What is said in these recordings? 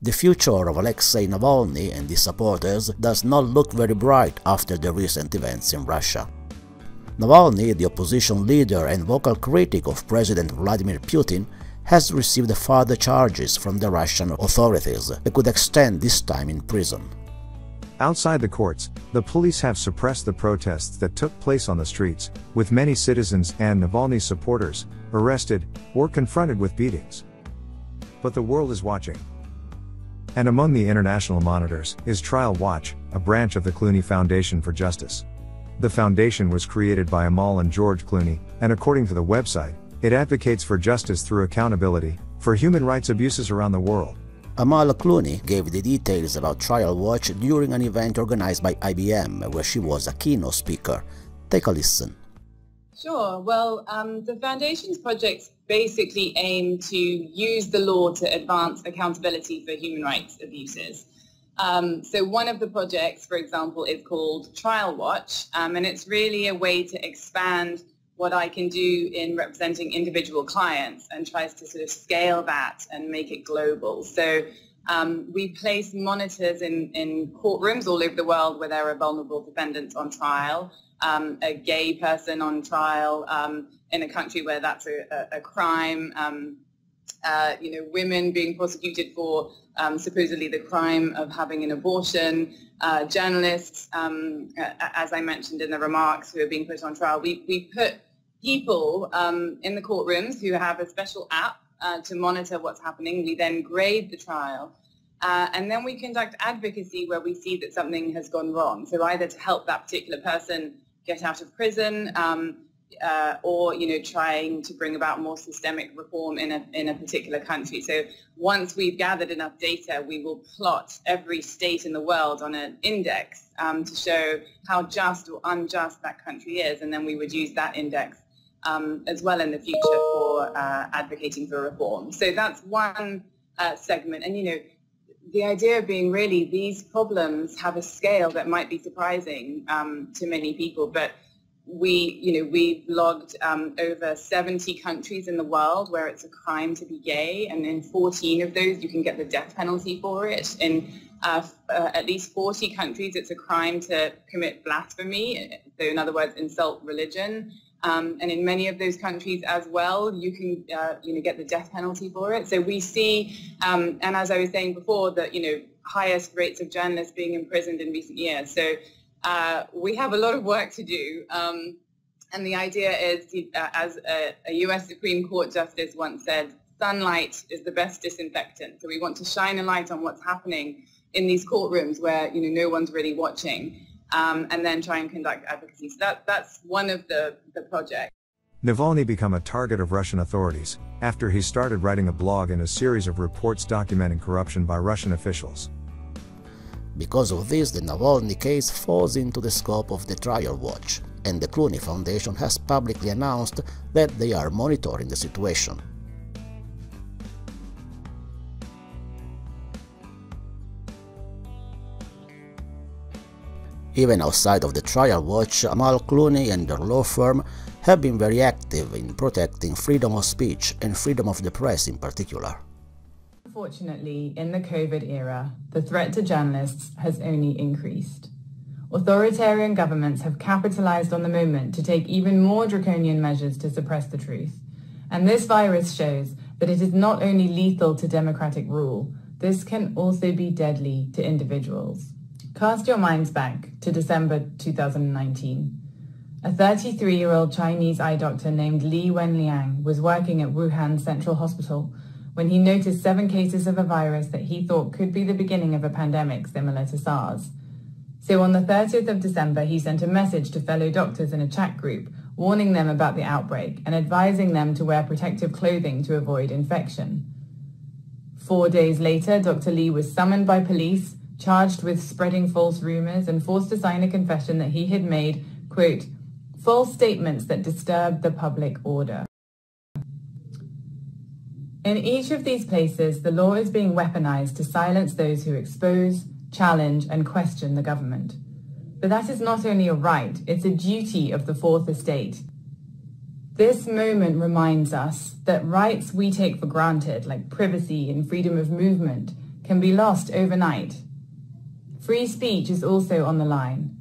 The future of Alexei Navalny and his supporters does not look very bright after the recent events in Russia. Navalny, the opposition leader and vocal critic of President Vladimir Putin, has received further charges from the Russian authorities that could extend his time in prison. Outside the courts, the police have suppressed the protests that took place on the streets, with many citizens and Navalny supporters arrested or confronted with beatings. But the world is watching. And among the international monitors is Trial Watch, a branch of the Clooney Foundation for Justice. The foundation was created by Amal and George Clooney, and according to the website, it advocates for justice through accountability for human rights abuses around the world. Amal Clooney gave the details about Trial Watch during an event organized by IBM, where she was a keynote speaker. Take a listen. Sure. Well, the Foundation's projects basically aim to use the law to advance accountability for human rights abuses. So one of the projects, for example, is called Trial Watch, and it's really a way to expand what I can do in representing individual clients and tries to sort of scale that and make it global. So we place monitors in courtrooms all over the world where there are vulnerable defendants on trial, a gay person on trial in a country where that's a crime, women being prosecuted for supposedly the crime of having an abortion, journalists, as I mentioned in the remarks, who are being put on trial. We put people in the courtrooms who have a special app to monitor what's happening. We then grade the trial, and then we conduct advocacy where we see that something has gone wrong. So either to help that particular person get out of prison, or trying to bring about more systemic reform in a particular country. So once we've gathered enough data, we will plot every state in the world on an index to show how just or unjust that country is, and then we would use that index as well in the future for advocating for reform. So that's one segment. And the idea being really these problems have a scale that might be surprising to many people, but we've logged over 70 countries in the world where it's a crime to be gay, and in 14 of those you can get the death penalty for it. In at least 40 countries it's a crime to commit blasphemy, so in other words insult religion, and in many of those countries as well you can get the death penalty for it. So we see, and as I was saying before, that highest rates of journalists being imprisoned in recent years. So we have a lot of work to do, and the idea is, as a US Supreme Court justice once said, sunlight is the best disinfectant. So we want to shine a light on what's happening in these courtrooms where no one's really watching, and then try and conduct advocacy. So that's one of the projects. Navalny became a target of Russian authorities after he started writing a blog and a series of reports documenting corruption by Russian officials. Because of this, the Navalny case falls into the scope of the Trial Watch, and the Clooney Foundation has publicly announced that they are monitoring the situation. Even outside of the Trial Watch, Amal Clooney and their law firm have been very active in protecting freedom of speech and freedom of the press in particular. Unfortunately, in the COVID era, the threat to journalists has only increased. Authoritarian governments have capitalized on the moment to take even more draconian measures to suppress the truth. And this virus shows that it is not only lethal to democratic rule, this can also be deadly to individuals. Cast your minds back to December 2019. A 33-year-old Chinese eye doctor named Li Wenliang was working at Wuhan Central Hospital when he noticed 7 cases of a virus that he thought could be the beginning of a pandemic similar to SARS. So on the 30th of December, he sent a message to fellow doctors in a chat group, warning them about the outbreak and advising them to wear protective clothing to avoid infection. 4 days later, Dr. Li was summoned by police, charged with spreading false rumors, and forced to sign a confession that he had made, quote, false statements that disturbed the public order. In each of these places, the law is being weaponized to silence those who expose, challenge, and question the government. But that is not only a right, it's a duty of the Fourth Estate. This moment reminds us that rights we take for granted, like privacy and freedom of movement, can be lost overnight. Free speech is also on the line.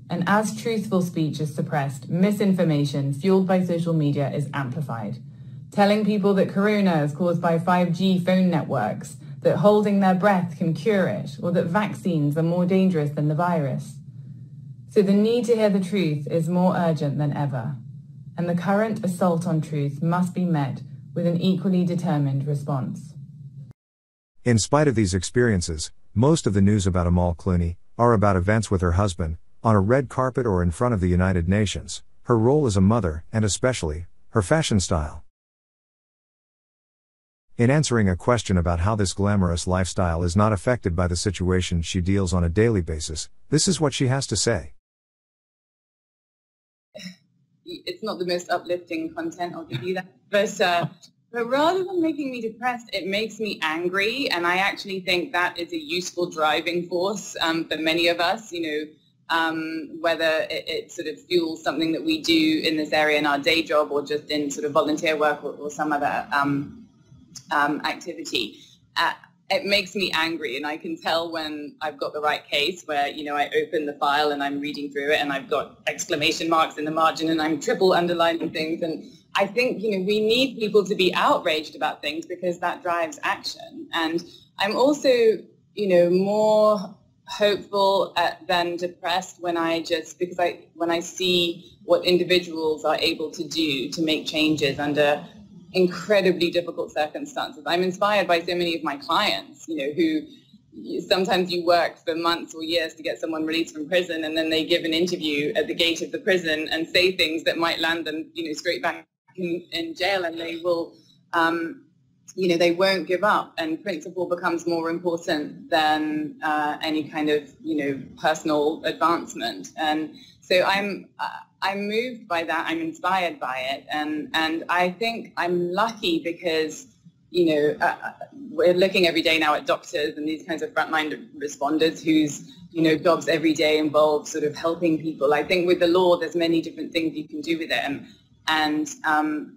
And as truthful speech is suppressed, misinformation fueled by social media is amplified. Telling people that corona is caused by 5G phone networks, that holding their breath can cure it, or that vaccines are more dangerous than the virus. So the need to hear the truth is more urgent than ever. And the current assault on truth must be met with an equally determined response. In spite of these experiences, most of the news about Amal Clooney are about events with her husband, on a red carpet or in front of the United Nations, her role as a mother, and especially, her fashion style. In answering a question about how this glamorous lifestyle is not affected by the situation she deals on a daily basis, this is what she has to say. It's not the most uplifting content, I'll give you that. But rather than making me depressed, it makes me angry. And I actually think that is a useful driving force for many of us, whether it sort of fuels something that we do in this area in our day job or just in sort of volunteer work or some other activity. It makes me angry, and I can tell when I've got the right case where, I open the file and I'm reading through it and I've got exclamation marks in the margin and I'm triple underlining things. And I think, we need people to be outraged about things because that drives action. And I'm also, more hopeful than depressed when I see what individuals are able to do to make changes under incredibly difficult circumstances. I'm inspired by so many of my clients, who sometimes you work for months or years to get someone released from prison, and then they give an interview at the gate of the prison and say things that might land them, straight back in jail, and they will, they won't give up, and principle becomes more important than any kind of, personal advancement. And so I'm moved by that. I'm inspired by it, and I think I'm lucky because we're looking every day now at doctors and these kinds of frontline responders whose jobs every day involve sort of helping people. I think with the law, there's many different things you can do with it, and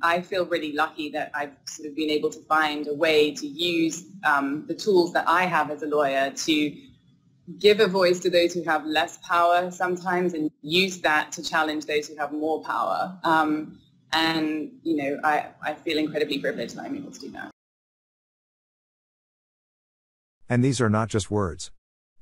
I feel really lucky that I've sort of been able to find a way to use the tools that I have as a lawyer to give a voice to those who have less power sometimes, and use that to challenge those who have more power. And, I feel incredibly privileged that I'm able to do that. And these are not just words.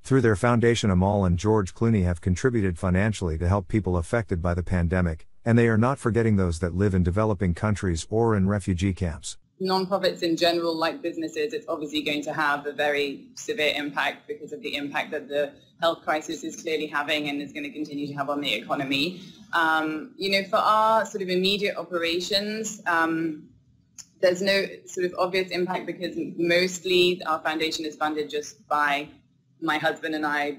Through their foundation, Amal and George Clooney have contributed financially to help people affected by the pandemic, and they are not forgetting those that live in developing countries or in refugee camps. Nonprofits in general, like businesses, it's obviously going to have a very severe impact because of the impact that the health crisis is clearly having and is going to continue to have on the economy. For our sort of immediate operations, there's no sort of obvious impact because mostly our foundation is funded just by my husband and I,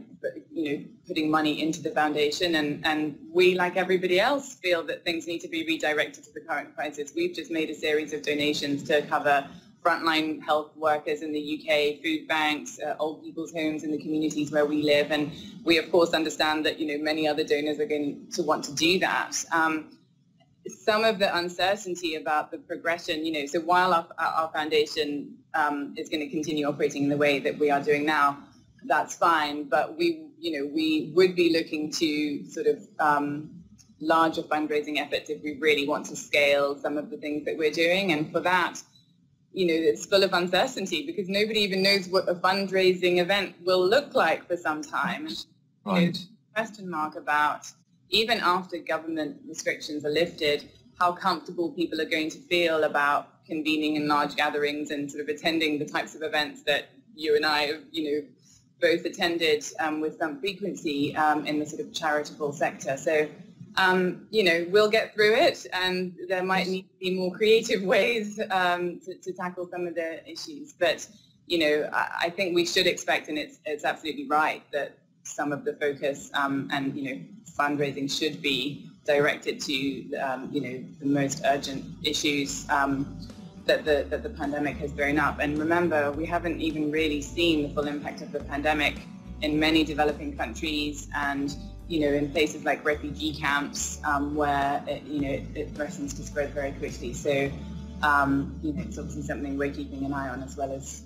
putting money into the foundation, and we, like everybody else, feel that things need to be redirected to the current crisis. We've just made a series of donations to cover frontline health workers in the UK, food banks, old people's homes in the communities where we live, and we of course understand that many other donors are going to want to do that. Some of the uncertainty about the progression, so while our foundation is going to continue operating in the way that we are doing now, that's fine, but we would be looking to sort of larger fundraising efforts if we really want to scale some of the things that we're doing. And for that, it's full of uncertainty because nobody even knows what a fundraising event will look like for some time. And, question mark about, even after government restrictions are lifted, how comfortable people are going to feel about convening in large gatherings and sort of attending the types of events that you and I have, both attended with some frequency in the sort of charitable sector. So, we'll get through it, and there might need to be more creative ways to tackle some of the issues. But, I think we should expect, and it's absolutely right, that some of the focus and, fundraising should be directed to, the most urgent issues that the pandemic has thrown up. And remember, we haven't even really seen the full impact of the pandemic in many developing countries and, in places like refugee camps where, it threatens to spread very quickly. So, it's obviously something we're keeping an eye on as well as